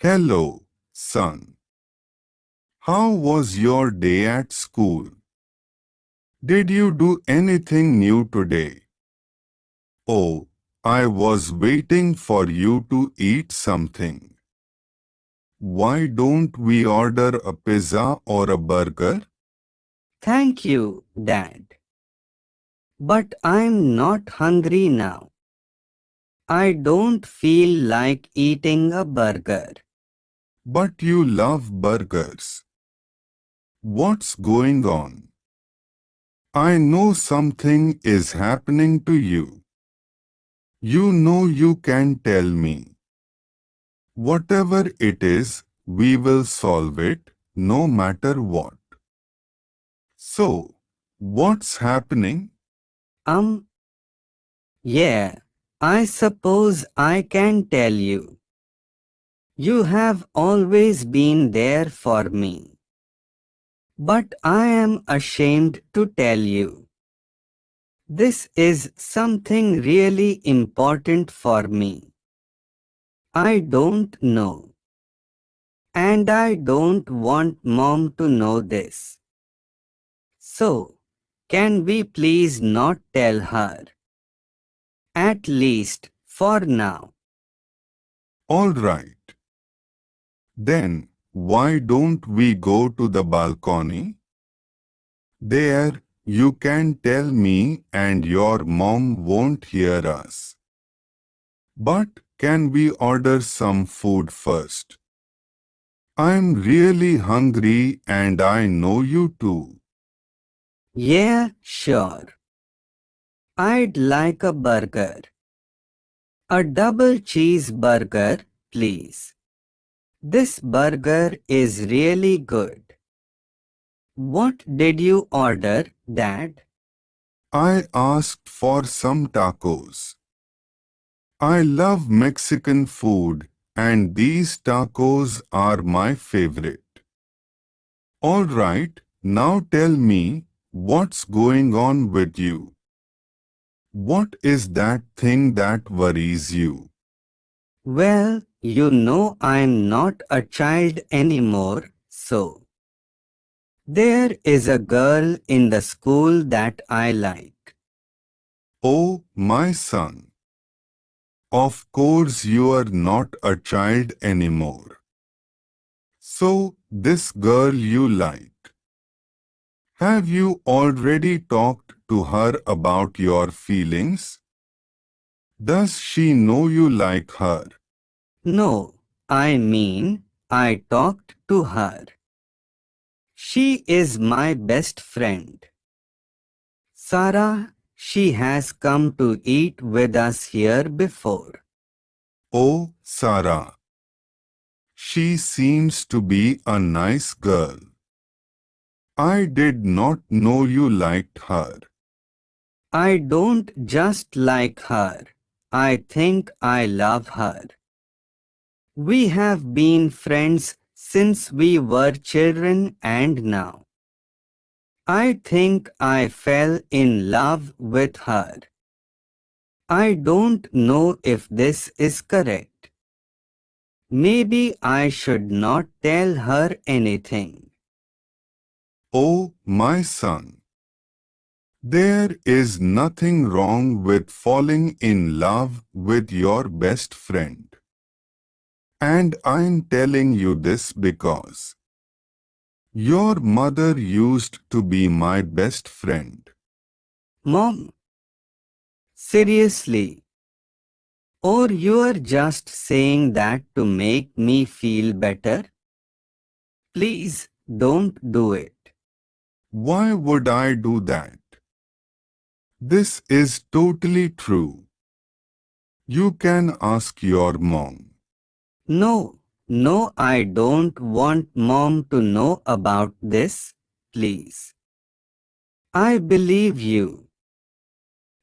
Hello, son. How was your day at school? Did you do anything new today? Oh, I was waiting for you to eat something. Why don't we order a pizza or a burger? Thank you, Dad. But I'm not hungry now. I don't feel like eating a burger. But you love burgers. What's going on? I know something is happening to you. You know you can tell me. Whatever it is, we will solve it, no matter what. So, what's happening? Um, yeah, I suppose I can tell you. You have always been there for me. But I am ashamed to tell you. This is something really important for me. I don't know. And I don't want Mom to know this. So, can we please not tell her? At least, for now. All right. Then, why don't we go to the balcony? There, you can tell me and your mom won't hear us. But can we order some food first? I'm really hungry and I know you too. Yeah, sure. I'd like a burger. A double cheeseburger, please. This burger is really good. What did you order, Dad? I asked for some tacos. I love Mexican food and these tacos are my favorite. All right, now tell me, what's going on with you? What is that thing that worries you? Well, you know I'm not a child anymore, so. There is a girl in the school that I like. Oh, my son. Of course you are not a child anymore. So, this girl you like. Have you already talked to her about your feelings? Does she know you like her? No, I mean, I talked to her. She is my best friend. Sarah, she has come to eat with us here before. Oh, Sarah. She seems to be a nice girl. I did not know you liked her. I don't just like her. I think I love her. We have been friends since we were children and now. I think I fell in love with her. I don't know if this is correct. Maybe I should not tell her anything. Oh, my son. There is nothing wrong with falling in love with your best friend. And I'm telling you this because your mother used to be my best friend. Mom, seriously? Or you're just saying that to make me feel better? Please don't do it. Why would I do that? This is totally true. You can ask your mom. No, no, I don't want Mom to know about this, please. I believe you.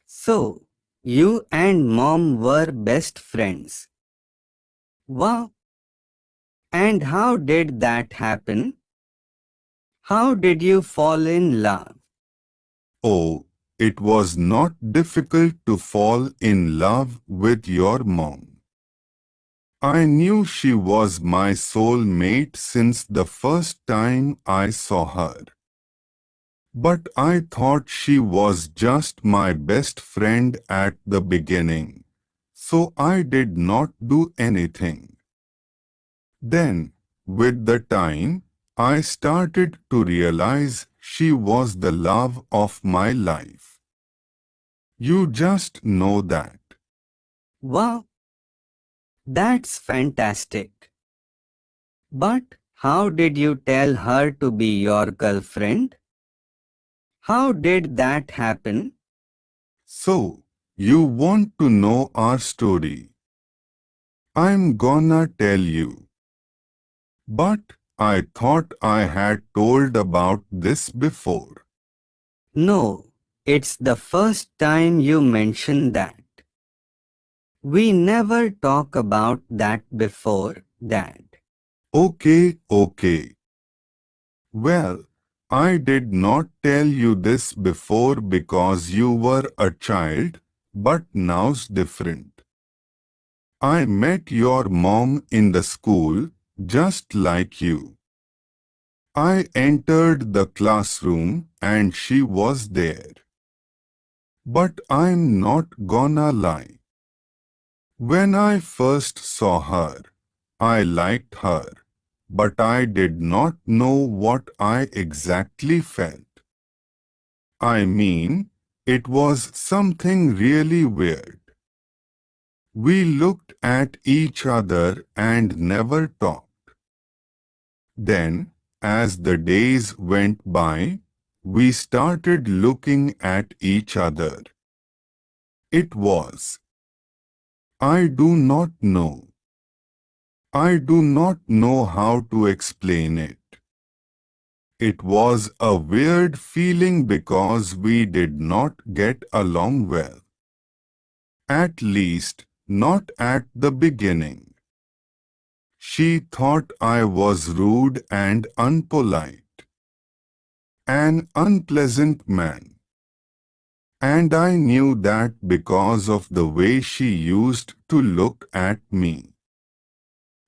So, you and Mom were best friends. Wow. And how did that happen? How did you fall in love? Oh, it was not difficult to fall in love with your mom. I knew she was my soulmate since the first time I saw her. But I thought she was just my best friend at the beginning, so I did not do anything. Then, with the time, I started to realize she was the love of my life. You just know that. Wow, that's fantastic. But how did you tell her to be your girlfriend? How did that happen? So, you want to know our story? I'm gonna tell you. But I thought I had told about this before. No, it's the first time you mention that. We never talk about that before, Dad. Okay. Well, I did not tell you this before because you were a child, but now's different. I met your mom in the school, just like you. I entered the classroom and she was there. But I'm not gonna lie. When I first saw her, I liked her, but I did not know what I exactly felt. I mean, it was something really weird. We looked at each other and never talked. Then, as the days went by, we started looking at each other. It was. I do not know. I do not know how to explain it. It was a weird feeling because we did not get along well. At least, not at the beginning. She thought I was rude and unpolite. An unpleasant man. And I knew that because of the way she used to look at me.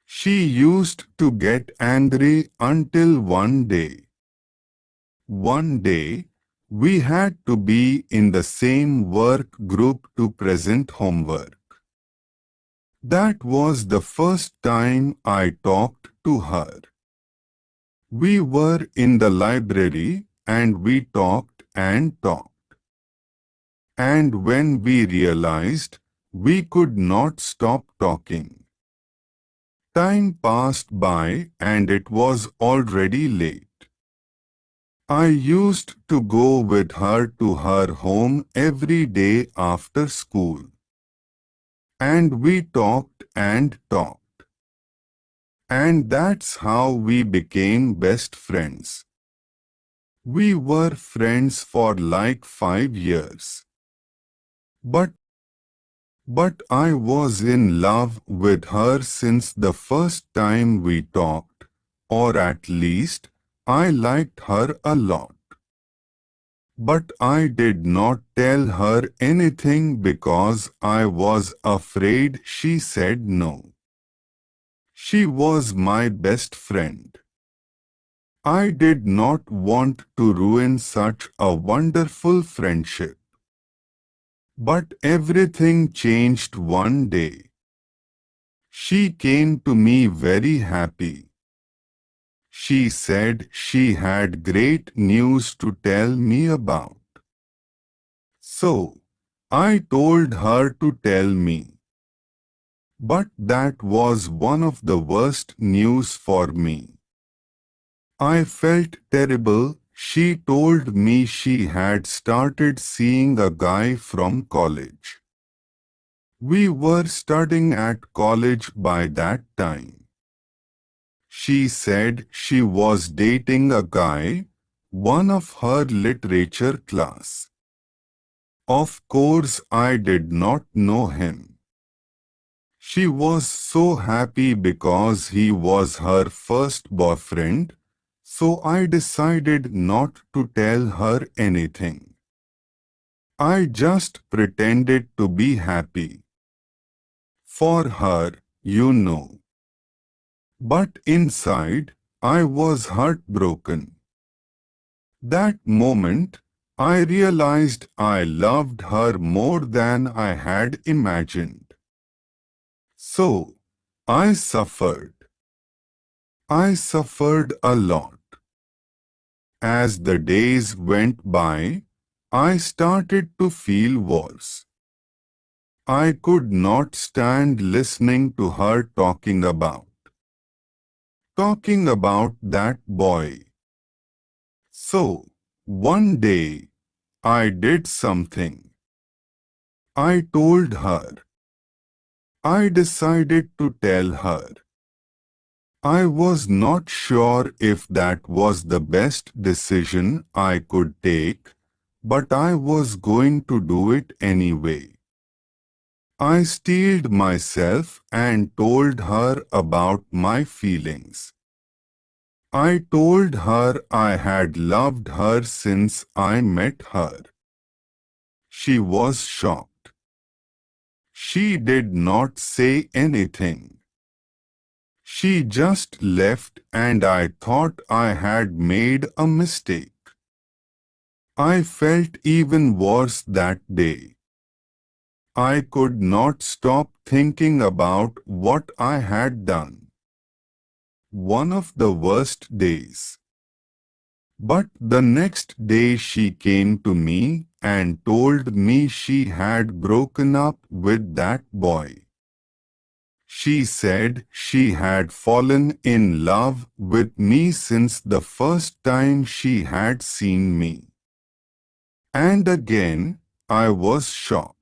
She used to get angry until one day. One day, we had to be in the same work group to present homework. That was the first time I talked to her. We were in the library and we talked and talked. And when we realized, we could not stop talking. Time passed by and it was already late. I used to go with her to her home every day after school. And we talked and talked. And that's how we became best friends. We were friends for like 5 years. But I was in love with her since the first time we talked, or at least, I liked her a lot. But I did not tell her anything because I was afraid she said no. She was my best friend. I did not want to ruin such a wonderful friendship. But everything changed one day. She came to me very happy. She said she had great news to tell me about. So, I told her to tell me. But that was one of the worst news for me. I felt terrible. She told me she had started seeing a guy from college. We were studying at college by that time. She said she was dating a guy, one of her literature class. Of course, I did not know him. She was so happy because he was her first boyfriend, so I decided not to tell her anything. I just pretended to be happy. For her, you know. But inside, I was heartbroken. That moment, I realized I loved her more than I had imagined. So, I suffered. I suffered a lot. As the days went by, I started to feel worse. I could not stand listening to her talking about that boy. So, one day, I did something. I told her. I decided to tell her. I was not sure if that was the best decision I could take, but I was going to do it anyway. I steeled myself and told her about my feelings. I told her I had loved her since I met her. She was shocked. She did not say anything. She just left and I thought I had made a mistake. I felt even worse that day. I could not stop thinking about what I had done. One of the worst days. But the next day she came to me and told me she had broken up with that boy. She said she had fallen in love with me since the first time she had seen me. And again, I was shocked.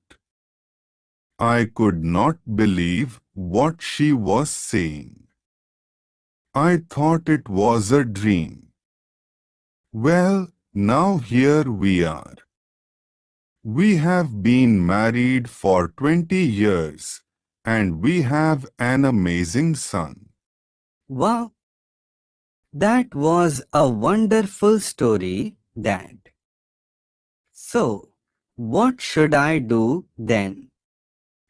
I could not believe what she was saying. I thought it was a dream. Well, now here we are. We have been married for 20 years, and we have an amazing son. Wow, that was a wonderful story, Dad. So, what should I do then?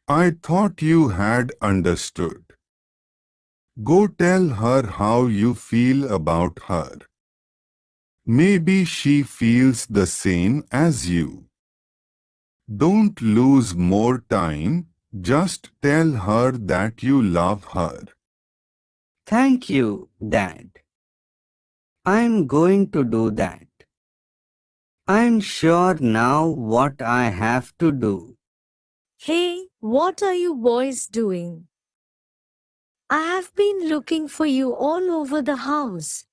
I thought you had understood. Go tell her how you feel about her. Maybe she feels the same as you. Don't lose more time, just tell her that you love her. Thank you, Dad. I'm going to do that. I'm sure now what I have to do. Hey, what are you boys doing? I have been looking for you all over the house.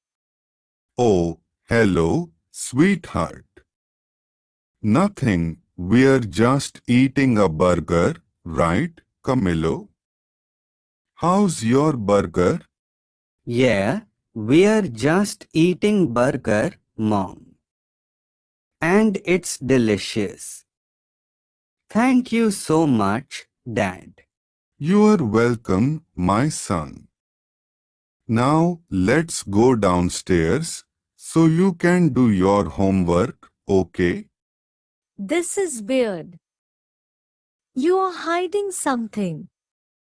Oh, hello, sweetheart. Nothing, we're just eating a burger, right, Camilo? How's your burger? Yeah, we're just eating burger, Mom. And it's delicious. Thank you so much, Dad. You're welcome, my son. Now, let's go downstairs so you can do your homework, okay? This is weird. You are hiding something.